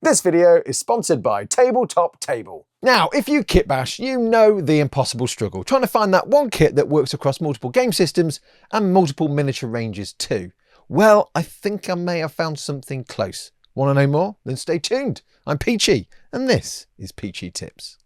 This video is sponsored by Tabletop Table. Now, if you kitbash, you know the impossible struggle, trying to find that one kit that works across multiple game systems and multiple miniature ranges too. Well, I think I may have found something close. Want to know more? Then stay tuned. I'm Peachy, and this is Peachy Tips.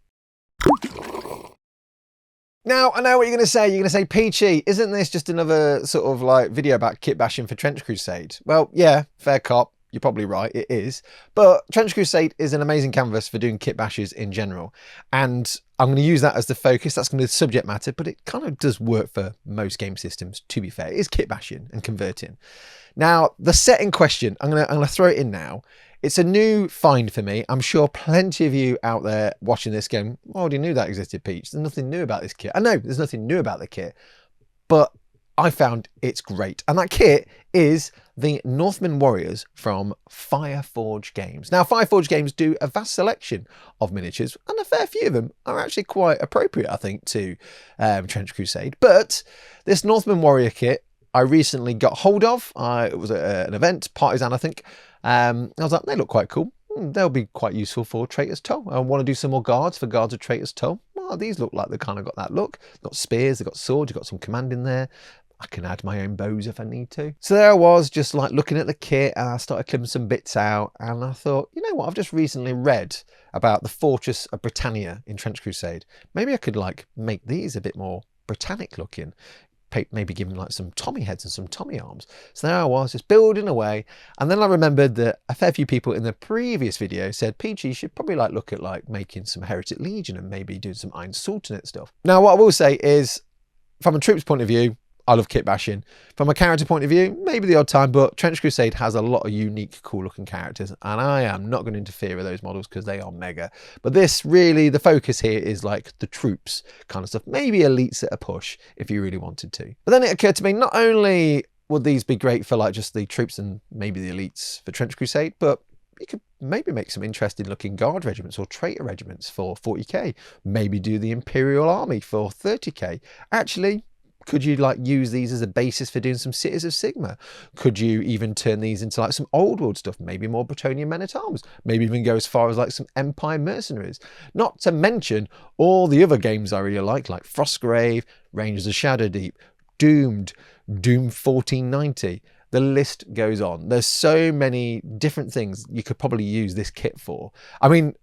Now, I know what you're going to say. You're going to say, Peachy, isn't this just another sort of like video about kit bashing for Trench Crusade? Well, yeah, fair cop. You're probably right, it is. But Trench Crusade is an amazing canvas for doing kit bashes in general. And I'm going to use that as the focus. That's going to be the subject matter, but it kind of does work for most game systems, to be fair. It is kit bashing and converting. Now, the set in question, I'm going to throw it in now. It's a new find for me. I'm sure plenty of you out there watching this going, I already knew that existed, Peach. There's nothing new about this kit. I know there's nothing new about the kit, but I found it's great. And that kit is the Northman Warriors from Fireforge Games. Now, Fireforge Games do a vast selection of miniatures, and a fair few of them are actually quite appropriate, I think, to Trench Crusade. But this Northman Warrior kit, I recently got hold of. It was an event, Partisan, I think. I was like, they look quite cool. They'll be quite useful for Traitor's Toll. I want to do some more guards for Guards of Traitor's Toll. Well, these look like they kind of got that look. They've got spears, they've got swords, you've got some command in there. I can add my own bows if I need to. So there I was, just like looking at the kit, and I started clipping some bits out, and I thought, you know what, I've just recently read about the Fortress of Britannia in Trench Crusade. Maybe I could like make these a bit more Britannic looking. Maybe give them like some Tommy heads and some Tommy arms. So there I was, just building away. And then I remembered that a fair few people in the previous video said, Peachy, you should probably like look at like making some Heretic Legion and maybe doing some Iron Sultanate stuff. Now, what I will say is, from a troops point of view, I love kit bashing. From a character point of view, maybe the odd time, but Trench Crusade has a lot of unique, cool looking characters, and I am not going to interfere with those models because they are mega. But this really, the focus here is like the troops kind of stuff, maybe elites at a push if you really wanted to. But then it occurred to me, not only would these be great for like just the troops and maybe the elites for Trench Crusade, but you could maybe make some interesting looking guard regiments or traitor regiments for 40k. Maybe do the Imperial Army for 30k. Actually, could you like use these as a basis for doing some Cities of Sigma? Could you even turn these into like some old world stuff? Maybe more Britannia men-at-arms. Maybe even go as far as like some Empire mercenaries. Not to mention all the other games I really like Frostgrave, Rangers of Shadowdeep, Doomed, Doom 1490. The list goes on. There's so many different things you could probably use this kit for. I mean,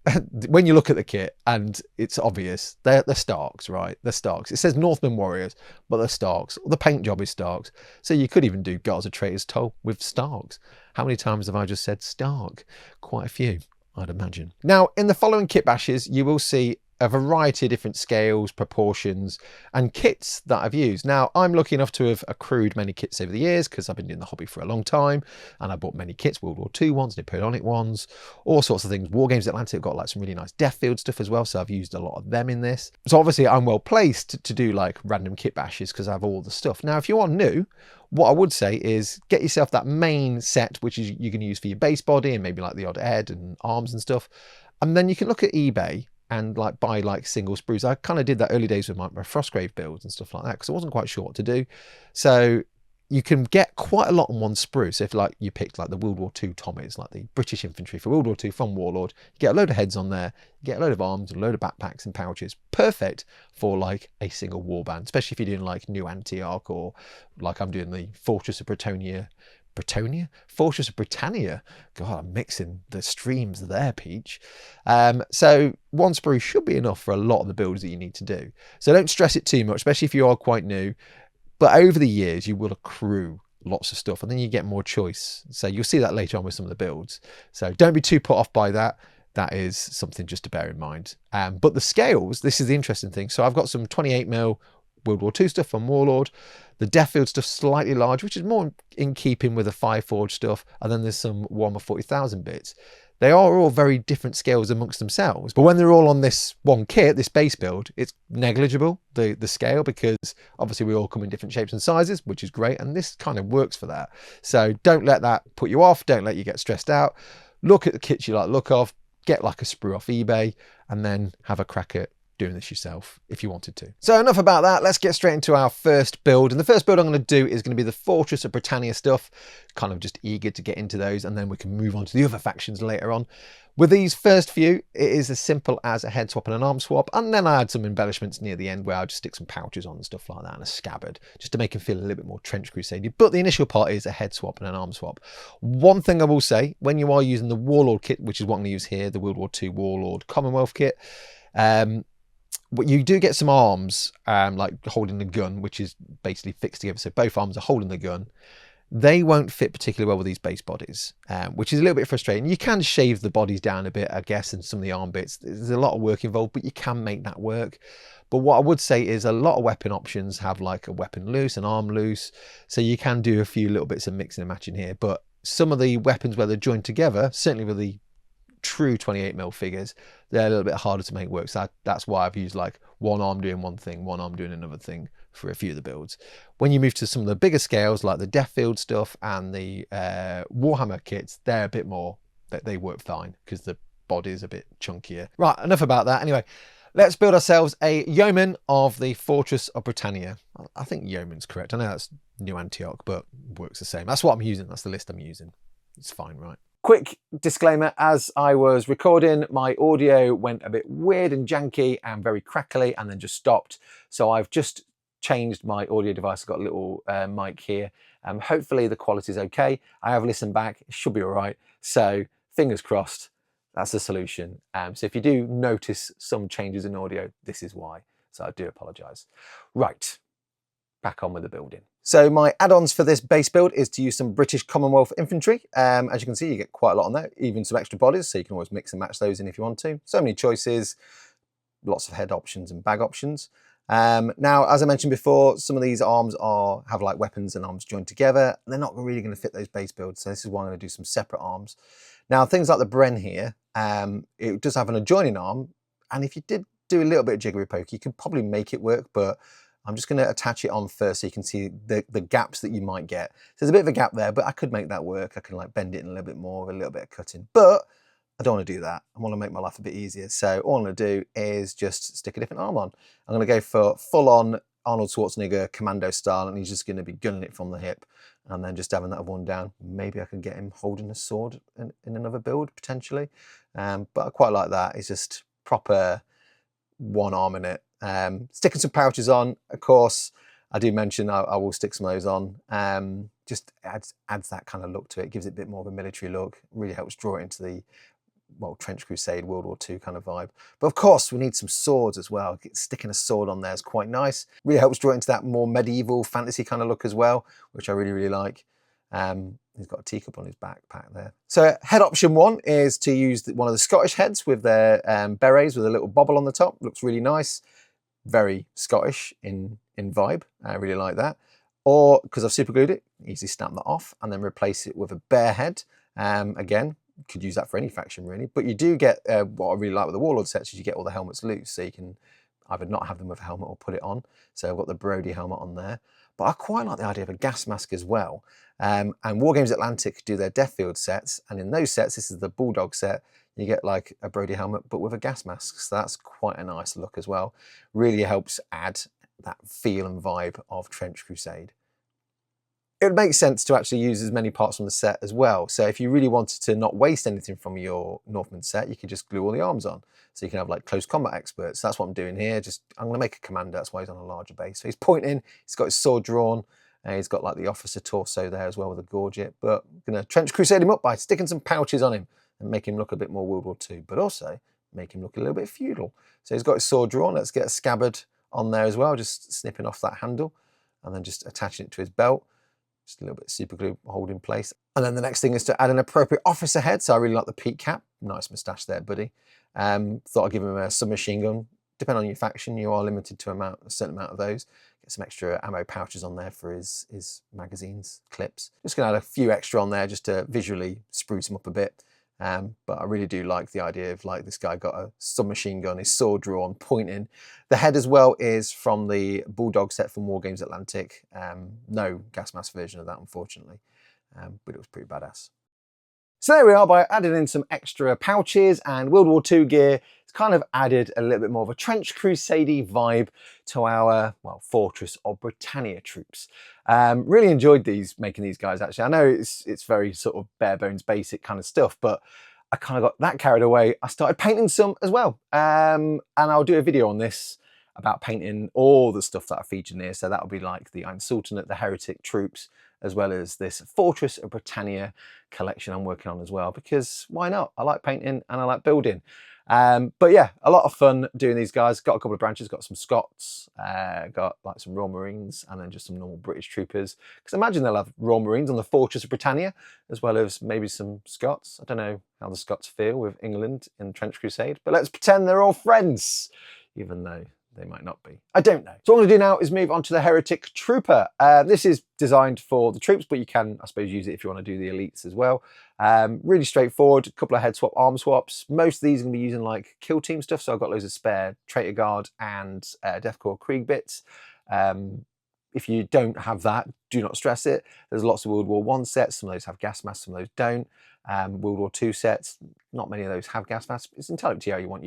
when you look at the kit, and it's obvious, they're Starks, right? They're Starks. It says Northman Warriors, but they're Starks. The paint job is Starks. So you could even do Guards of Traitor's Toll with Starks. How many times have I just said Stark? Quite a few, I'd imagine. Now, in the following kit bashes, you will see a variety of different scales, proportions, and kits that I've used. Now, I'm lucky enough to have accrued many kits over the years because I've been doing the hobby for a long time, and I bought many kits, World War II ones, Napoleonic ones, all sorts of things. Wargames Atlantic have got like some really nice Death Field stuff as well, so I've used a lot of them in this. So obviously I'm well placed to do like random kit bashes because I have all the stuff. Now, if you are new, what I would say is get yourself that main set, which is you can use for your base body and maybe like the odd head and arms and stuff. And then you can look at eBay and like buy like single sprues. I kind of did that early days with my Frostgrave builds and stuff like that because I wasn't quite sure what to do. So you can get quite a lot on one sprue. So if like you picked like the World War II Tommies, like the British infantry for World War II from Warlord, you get a load of heads on there, you get a load of arms, a load of backpacks and pouches. Perfect for like a single warband, especially if you're doing like New Antioch or like I'm doing the Fortress of Britannia. Fortress of Britannia. God, I'm mixing the streams there, Peach. So one sprue should be enough for a lot of the builds that you need to do. So don't stress it too much, especially if you are quite new. But over the years, you will accrue lots of stuff and then you get more choice. So you'll see that later on with some of the builds. So don't be too put off by that. That is something just to bear in mind. But the scales, this is the interesting thing. So I've got some 28mm World War II stuff from Warlord. The Death Field stuff slightly large, which is more in keeping with the Fireforge stuff. And then there's some Warhammer 40,000 bits. They are all very different scales amongst themselves. But when they're all on this one kit, this base build, it's negligible, the scale, because obviously we all come in different shapes and sizes, which is great. And this kind of works for that. So don't let that put you off. Don't let you get stressed out. Look at the kits you like the look of. Get like a sprue off eBay and then have a crack at doing this yourself if you wanted to. So enough about that. Let's get straight into our first build. And the first build I'm going to do is going to be the Fortress of Britannia stuff. Kind of just eager to get into those, and then we can move on to the other factions later on. With these first few, it is as simple as a head swap and an arm swap, and then I had some embellishments near the end where I'll just stick some pouches on and stuff like that, and a scabbard, just to make him feel a little bit more Trench Crusade. But the initial part is a head swap and an arm swap. One thing I will say, when you are using the Warlord kit, which is what I'm going to use here, the World War II Warlord Commonwealth kit, you do get some arms, like holding the gun, which is basically fixed together, so both arms are holding the gun. They won't fit particularly well with these base bodies, which is a little bit frustrating. You can shave the bodies down a bit, I guess, and some of the arm bits. There's a lot of work involved, but you can make that work. But what I would say is a lot of weapon options have like a weapon loose, an arm loose, so you can do a few little bits of mixing and matching here. But some of the weapons where they're joined together, certainly with the true 28mm figures, they're a little bit harder to make work. So that's why I've used like one arm doing one thing, one arm doing another thing for a few of the builds. When you move to some of the bigger scales, like the Deathfield stuff and the Warhammer kits, they're a bit more, they work fine because the body is a bit chunkier. Right, enough about that. Anyway, let's build ourselves a yeoman of the Fortress of Britannia. I think yeoman's correct. I know that's New Antioch, but works the same. That's what I'm using. That's the list I'm using. It's fine, right? Quick disclaimer, as I was recording, my audio went a bit weird and janky and very crackly and then just stopped. So I've just changed my audio device. I've got a little mic here. Hopefully the quality is okay. I have listened back. It should be all right. So fingers crossed, that's the solution. So if you do notice some changes in audio, this is why. So I do apologise. Right, back on with the building. So my add-ons for this base build is to use some British Commonwealth infantry. As you can see, you get quite a lot on there, even some extra bodies, so you can always mix and match those in if you want to. So many choices, lots of head options and bag options. Now, as I mentioned before, some of these arms have like weapons and arms joined together. They're not really going to fit those base builds, so this is why I'm going to do some separate arms. Now, things like the Bren here, it does have an adjoining arm, and if you did do a little bit of jiggery poke, you could probably make it work, but I'm just going to attach it on first so you can see the gaps that you might get. So there's a bit of a gap there, but I could make that work. I can like bend it in a little bit more with a little bit of cutting, but I don't want to do that. I want to make my life a bit easier. So all I'm going to do is just stick a different arm on. I'm going to go for full-on Arnold Schwarzenegger commando style, and he's just going to be gunning it from the hip and then just having that one down. Maybe I can get him holding a sword in another build, potentially. But I quite like that. It's just proper one arm in it. Sticking some pouches on, of course, I do mention I will stick some of those on. Just adds that kind of look to it, gives it a bit more of a military look, really helps draw it into the, well, Trench Crusade, World War II kind of vibe. But of course, we need some swords as well. Sticking a sword on there is quite nice. Really helps draw it into that more medieval fantasy kind of look as well, which I really, really like. He's got a teacup on his backpack there. So head option one is to use one of the Scottish heads with their berets with a little bobble on the top. Looks really nice. Very Scottish in vibe. I really like that. Or, because I've super glued it, easily snap that off and then replace it with a bear head. Again, could use that for any faction really. But you do get, what I really like with the Warlord sets is you get all the helmets loose. So you can either not have them with a helmet or put it on. So I've got the Brody helmet on there. But I quite like the idea of a gas mask as well. And Wargames Atlantic do their Deathfield sets. And in those sets, this is the Bulldog set, you get like a Brody helmet, but with a gas mask. So that's quite a nice look as well. Really helps add that feel and vibe of Trench Crusade. It would make sense to actually use as many parts from the set as well. So if you really wanted to not waste anything from your Northman set, you could just glue all the arms on. So you can have like close combat experts. That's what I'm doing here. I'm going to make a commander. That's why he's on a larger base. So he's pointing, he's got his sword drawn, and he's got like the officer torso there as well with a gorget. But I'm going to Trench Crusade him up by sticking some pouches on him and make him look a bit more World War II, but also make him look a little bit feudal. So he's got his sword drawn. Let's get a scabbard on there as well, just snipping off that handle and then just attaching it to his belt. Just a little bit of super glue hold in place. And then the next thing is to add an appropriate officer head. So I really like the peak cap. Nice moustache there, buddy. Thought I'd give him a submachine gun. Depending on your faction, you are limited to a certain amount of those. Get some extra ammo pouches on there for his magazines, clips. Just gonna add a few extra on there just to visually spruce him up a bit. But I really do like the idea of like this guy got a submachine gun, his sword drawn, pointing. The head as well is from the Bulldog set from Wargames Atlantic. No gas mask version of that, unfortunately, but it was pretty badass. So there we are, by adding in some extra pouches and World War II gear, It's kind of added a little bit more of a Trench Crusade vibe to our, well, Fortress of Britannia troops. Really enjoyed making these guys, actually. I know it's very sort of bare bones basic kind of stuff, but I kind of got that carried away. I started painting some as well. And I'll do a video on this about painting all the stuff that I featured in here. So that'll be like the Iron Sultanate, the Heretic troops, as well as this Fortress of Britannia collection I'm working on as well, because why not? I like painting and I like building. But yeah, a lot of fun doing these guys. Got a couple of branches, got some Scots, got like some Royal Marines, and then just some normal British troopers. Because I imagine they'll have Royal Marines on the Fortress of Britannia, as well as maybe some Scots. I don't know how the Scots feel with England in Trench Crusade, but let's pretend they're all friends, even though they might not be. I don't know. So what I'm gonna do now is move on to the Heretic Trooper. This is designed for the troops, but you can, I suppose, use it if you want to do the elites as well. Really straightforward, a couple of head swap, arm swaps. Most of these are gonna be using like kill team stuff, so I've got loads of spare Traitor Guard and Deathcore Krieg bits. If you don't have that, do not stress it. There's lots of World War I sets, some of those have gas masks, some of those don't. World War II sets, not many of those have gas masks. It's entirely up to you how you want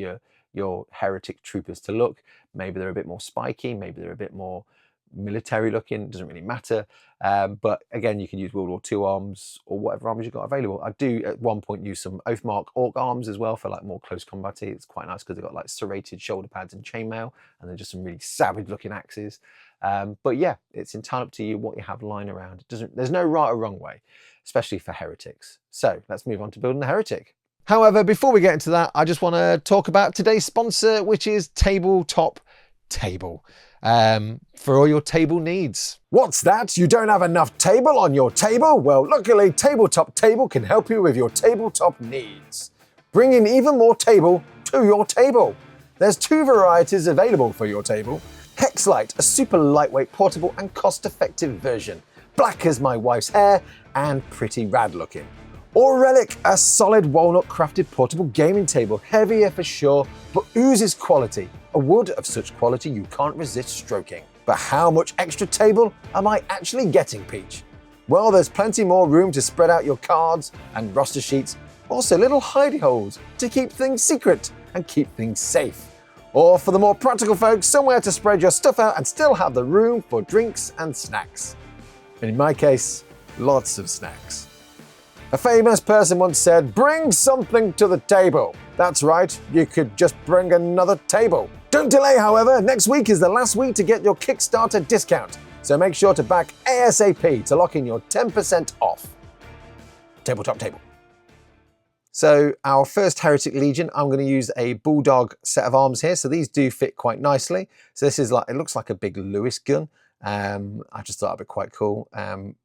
your Heretic troopers to look. Maybe they're a bit more spiky, maybe they're a bit more military looking, it doesn't really matter. But again, you can use World War II arms or whatever arms you've got available. I do at one point use some Oathmark Orc arms as well for like more close combat. It's quite nice because they've got like serrated shoulder pads and chainmail, and they're just some really savage looking axes. But yeah, it's entirely up to you what you have lying around. There's no right or wrong way, especially for heretics. So let's move on to building the heretic. However, before we get into that, I just want to talk about today's sponsor, which is Tabletop Table, for all your table needs. What's that? You don't have enough table on your table? Well, luckily, Tabletop Table can help you with your tabletop needs. Bringing even more table to your table. There's two varieties available for your table. Hexlite, a super lightweight, portable and cost-effective version. Black as my wife's hair and pretty rad looking. Or Relic, a solid walnut crafted portable gaming table, heavier for sure, but oozes quality. A wood of such quality you can't resist stroking. But how much extra table am I actually getting, Peach? Well, there's plenty more room to spread out your cards and roster sheets, also little hidey holes to keep things secret and keep things safe. Or for the more practical folks, somewhere to spread your stuff out and still have the room for drinks and snacks. And in my case, lots of snacks. A famous person once said, bring something to the table. That's right, you could just bring another table. Don't delay, however, next week is the last week to get your Kickstarter discount. So make sure to back ASAP to lock in your 10% off. Tabletop Table. So our first Heretic Legion, I'm going to use a Bulldog set of arms here. So these do fit quite nicely. So this is like, it looks like a big Lewis gun. I just thought it'd be quite cool.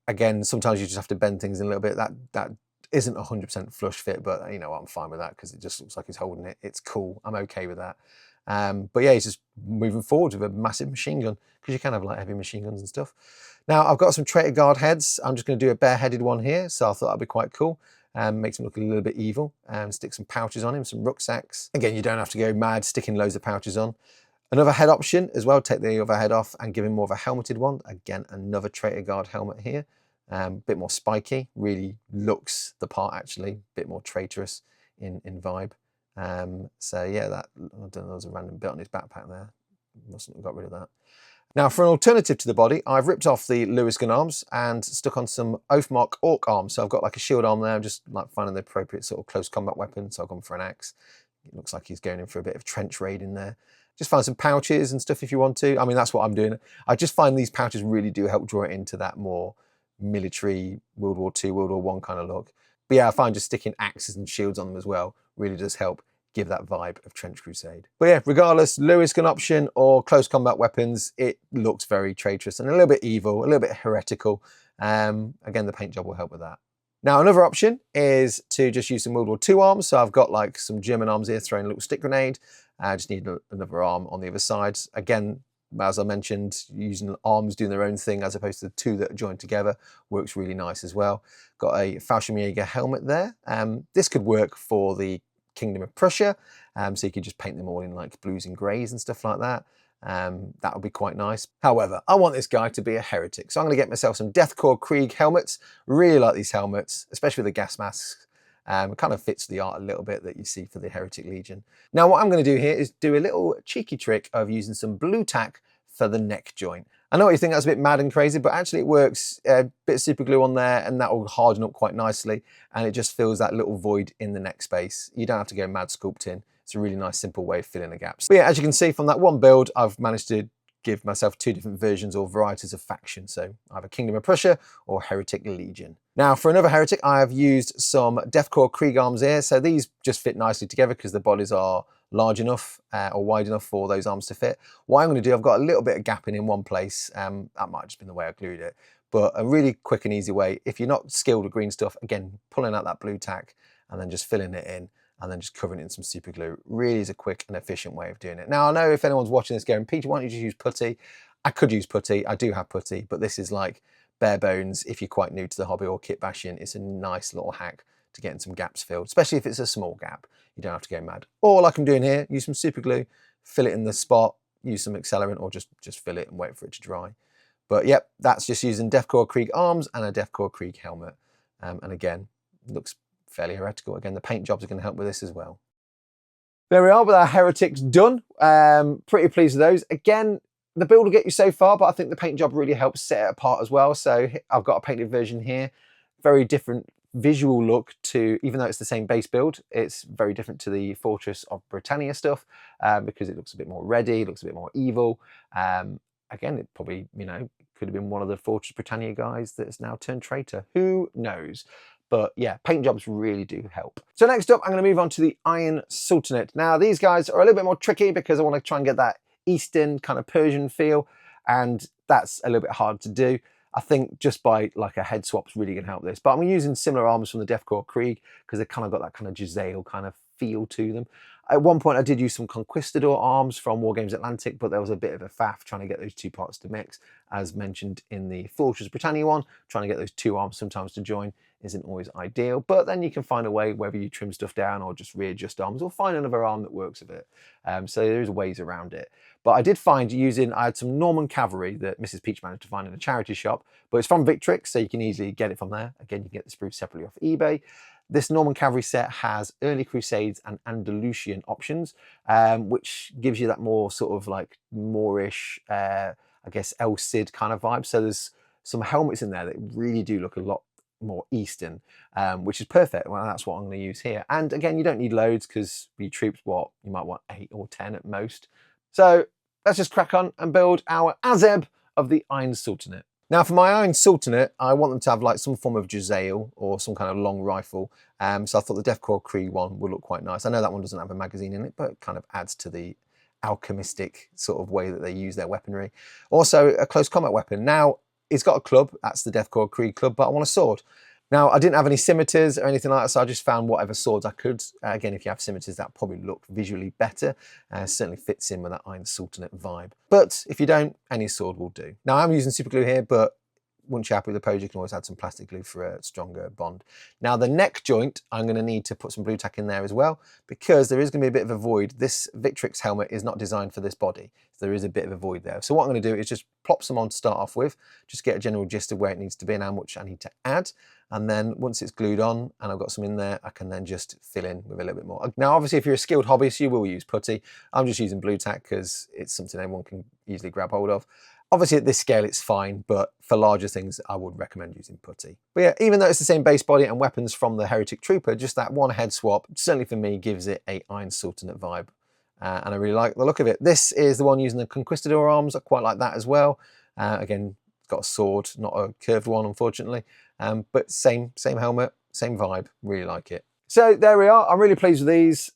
Again, sometimes you just have to bend things in a little bit. That isn't 100% flush fit, but you know, I'm fine with that because it just looks like he's holding it. It's cool. I'm okay with that. But yeah, he's just moving forward with a massive machine gun because you can have like heavy machine guns and stuff. Now I've got some Traitor Guard heads. I'm just going to do a bareheaded one here. So I thought that'd be quite cool. Makes him look a little bit evil. Stick some pouches on him, some rucksacks. Again, you don't have to go mad sticking loads of pouches on. Another head option as well, take the other head off and give him more of a helmeted one. Again, another Traitor Guard helmet here. Bit more spiky, really looks the part actually, bit more traitorous in vibe. So yeah, that, I don't know, there's a random bit on his backpack there. Mustn't have got rid of that. Now for an alternative to the body, I've ripped off the Lewis gun arms and stuck on some Oathmark Orc arms. So I've got like a shield arm there, I'm just like finding the appropriate sort of close combat weapon. So I've gone for an axe. It looks like he's going in for a bit of trench raid in there. Just find some pouches and stuff if you want to. I mean, that's what I'm doing. I just find these pouches really do help draw it into that more military World War II, World War I kind of look. But yeah, I find just sticking axes and shields on them as well really does help give that vibe of Trench Crusade. But yeah, regardless, Lewis gun option or close combat weapons, it looks very traitorous and a little bit evil, a little bit heretical. Again, the paint job will help with that. Now, another option is to just use some World War II arms. So I've got like some German arms here, throwing a little stick grenade. I just need another arm on the other side. Again, as I mentioned, using arms doing their own thing as opposed to the two that are joined together works really nice as well. Got a Fallschirmjäger helmet there. This could work for the Kingdom of Prussia. So you could just paint them all in like blues and greys and stuff like that. That would be quite nice. However, I want this guy to be a heretic. So I'm going to get myself some Deathcore Krieg helmets. Really like these helmets, especially with the gas masks. It kind of fits the art a little bit that you see for the Heretic Legion. Now what I'm going to do here is do a little cheeky trick of using some blue tack for the neck joint. I know you think that's a bit mad and crazy, but actually it works. A bit of super glue on there and that will harden up quite nicely, and it just fills that little void in the neck space. You don't have to go mad sculpting. It's a really nice simple way of filling the gaps. But yeah, as you can see from that one build, I've managed to give myself 2 different versions or varieties of faction. So either Kingdom of Prussia or Heretic Legion. Now for another Heretic, I have used some Deathcore Krieg arms here. So these just fit nicely together because the bodies are large enough or wide enough for those arms to fit. What I'm going to do, I've got a little bit of gapping in one place. That might have just been the way I glued it. But a really quick and easy way, if you're not skilled with green stuff, again, pulling out that blue tack and then just filling it in and then just covering it in some super glue really is a quick and efficient way of doing it. Now, I know if anyone's watching this going, Peachy, why don't you just use putty? I could use putty. I do have putty, but this is like bare bones. If you're quite new to the hobby or kit bashing, it's a nice little hack to getting some gaps filled, especially if it's a small gap. You don't have to go mad. Or like I'm doing here, use some super glue, fill it in the spot, use some accelerant, or just fill it and wait for it to dry. But yep, that's just using Deathcore Krieg arms and a Deathcore Krieg helmet. And again, looks fairly heretical. Again, the paint jobs are going to help with this as well. There we are with our Heretics done. Pretty pleased with those. Again, the build will get you so far, but I think the paint job really helps set it apart as well. So I've got a painted version here. Very different visual look to, even though it's the same base build, it's very different to the Fortress of Britannia stuff because it looks a bit more ready, it looks a bit more evil. Again, it probably, you know, could have been one of the Fortress Britannia guys that's now turned traitor. Who knows? But yeah, paint jobs really do help. So next up, I'm going to move on to the Iron Sultanate. Now, these guys are a little bit more tricky because I want to try and get that Eastern kind of Persian feel, and that's a little bit hard to do. I think just by like a head swap's really going to help this. But I'm using similar arms from the Deathcore Krieg because they've kind of got that kind of Giselle kind of feel to them. At one point I did use some Conquistador arms from Wargames Atlantic, but there was a bit of a faff trying to get those two parts to mix. As mentioned in the Fortress Britannia one, trying to get those two arms sometimes to join isn't always ideal, but then you can find a way, whether you trim stuff down or just readjust arms or find another arm that works with it. So there's ways around it. But I did find I had some Norman cavalry that Mrs. Peach managed to find in a charity shop, but it's from Victrix, so you can easily get it from there. Again, you can get the sprue separately off eBay. This Norman cavalry set has early Crusades and Andalusian options, which gives you that more sort of like Moorish, I guess El Cid kind of vibe. So there's some helmets in there that really do look a lot more Eastern, which is perfect. Well, that's what I'm going to use here. And again, you don't need loads because your troops, what, you might want 8 or 10 at most. So let's just crack on and build our Azeb of the Iron Sultanate. Now for my Iron Sultanate, I want them to have like some form of Giselle or some kind of long rifle. So I thought the Deathcore Krieg one would look quite nice. I know that one doesn't have a magazine in it, but it kind of adds to the alchemistic sort of way that they use their weaponry. Also a close combat weapon. Now it's got a club, that's the Deathcore Krieg club, but I want a sword. Now, I didn't have any scimitars or anything like that, so I just found whatever swords I could. Again, if you have scimitars, that probably look visually better. Certainly fits in with that Iron Sultanate vibe. But if you don't, any sword will do. Now, I'm using super glue here, but once you're happy with the pose, you can always add some plastic glue for a stronger bond. Now, the neck joint, I'm going to need to put some blue tack in there as well, because there is going to be a bit of a void. This Victrix helmet is not designed for this body. So there is a bit of a void there. So what I'm going to do is just plop some on to start off with, just get a general gist of where it needs to be and how much I need to add. And then once it's glued on and I've got some in there, I can then just fill in with a little bit more. Now, obviously, if you're a skilled hobbyist, you will use putty. I'm just using blue tack because it's something everyone can easily grab hold of. Obviously, at this scale, it's fine, but for larger things, I would recommend using putty. But yeah, even though it's the same base body and weapons from the Heretic Trooper, just that one head swap, certainly for me, gives it a Iron Sultanate vibe. And I really like the look of it. This is the one using the Conquistador arms. I quite like that as well. Again, it's got a sword, not a curved one, unfortunately. But same helmet, same vibe. Really like it. So there we are. I'm really pleased with these.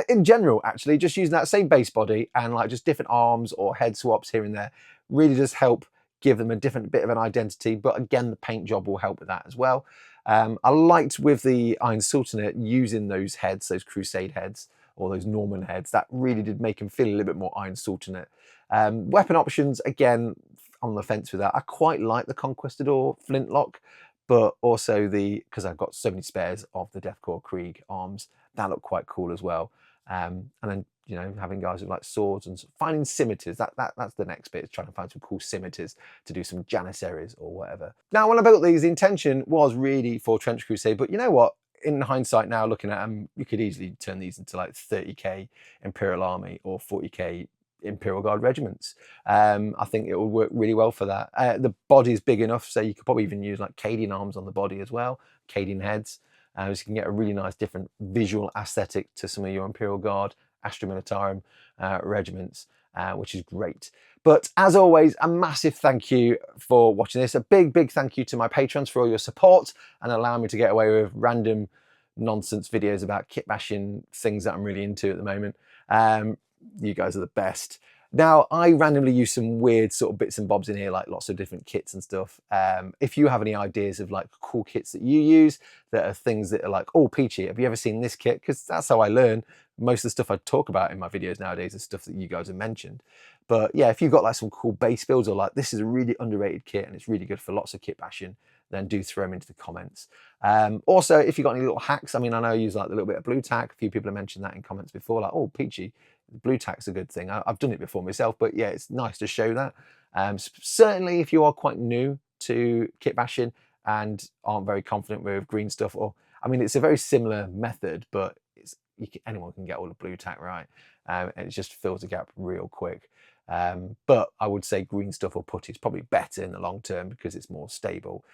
In general, actually, just using that same base body and like just different arms or head swaps here and there really does help give them a different bit of an identity. But again, the paint job will help with that as well. I liked with the Iron Sultanate using those heads, those Crusade heads or those Norman heads. That really did make him feel a little bit more Iron Sultanate. Weapon options, again, on the fence with that. I quite like the Conquistador flintlock, but also because I've got so many spares of the Deathcore Krieg arms, that look quite cool as well. And then, you know, having guys with like swords and finding scimitars, that's the next bit, is trying to find some cool scimitars to do some janissaries or whatever. Now, when I built these, the intention was really for Trench Crusade, but you know what? in hindsight now, looking at them, you could easily turn these into like 30k Imperial Army or 40k Imperial Guard regiments. I think it will work really well for that. The body's big enough, so you could probably even use like Cadian arms on the body as well, Cadian heads. So you can get a really nice different visual aesthetic to some of your Imperial Guard, Astra Militarum regiments, which is great. But as always, a massive thank you for watching this. A big, big thank you to my patrons for all your support and allowing me to get away with random nonsense videos about kit bashing things that I'm really into at the moment. You guys are the best. Now, I randomly use some weird sort of bits and bobs in here, like lots of different kits and stuff. If you have any ideas of like cool kits that you use, that are things that are like, oh, Peachy, have you ever seen this kit? Because that's how I learn. Most of the stuff I talk about in my videos nowadays is stuff that you guys have mentioned. But yeah, if you've got like some cool base builds or like, this is a really underrated kit and it's really good for lots of kit bashing, then do throw them into the comments. Also, if you've got any little hacks, I mean, I know I use like a little bit of blue tack. A few people have mentioned that in comments before, like, oh, Peachy, blue tack's a good thing. I've done it before myself, but yeah, it's nice to show that. Certainly, if you are quite new to kit bashing and aren't very confident with green stuff, or I mean, it's a very similar method, but anyone can get all the blue tack right, and it just fills the gap real quick. But I would say green stuff or putty is probably better in the long term because it's more stable.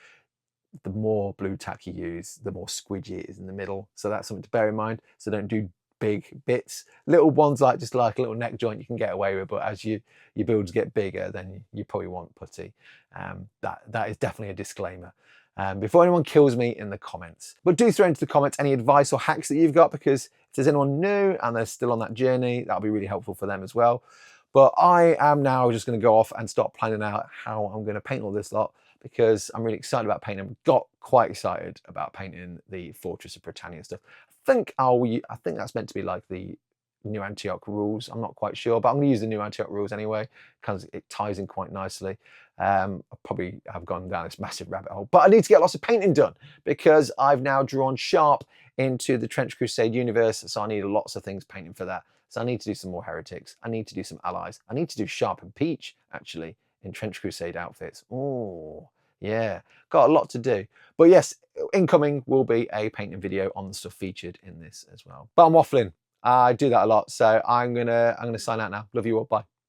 The more blue tack you use, the more squidgy it is in the middle. So that's something to bear in mind. So don't do big bits. Little ones like just like a little neck joint you can get away with, but as your builds get bigger, then you probably want putty. That is definitely a disclaimer. Before anyone kills me in the comments. But do throw into the comments any advice or hacks that you've got, because if there's anyone new and they're still on that journey, that'll be really helpful for them as well. But I am now just going to go off and start planning out how I'm going to paint all this lot, because I'm really excited about painting. Got quite excited about painting the Fortress of Britannia stuff. I think that's meant to be like the New Antioch rules. I'm not quite sure, but I'm going to use the New Antioch rules anyway because it ties in quite nicely. I probably have gone down this massive rabbit hole, but I need to get lots of painting done because I've now drawn sharp into the Trench Crusade universe, so I need lots of things painting for that. So I need to do some more heretics. I need to do some allies. I need to do Sharp and Peach actually in Trench Crusade outfits. Oh, yeah, got a lot to do. But yes, incoming will be a painting video on the stuff featured in this as well. But I'm waffling. I do that a lot, so I'm gonna sign out now. Love you all. Bye.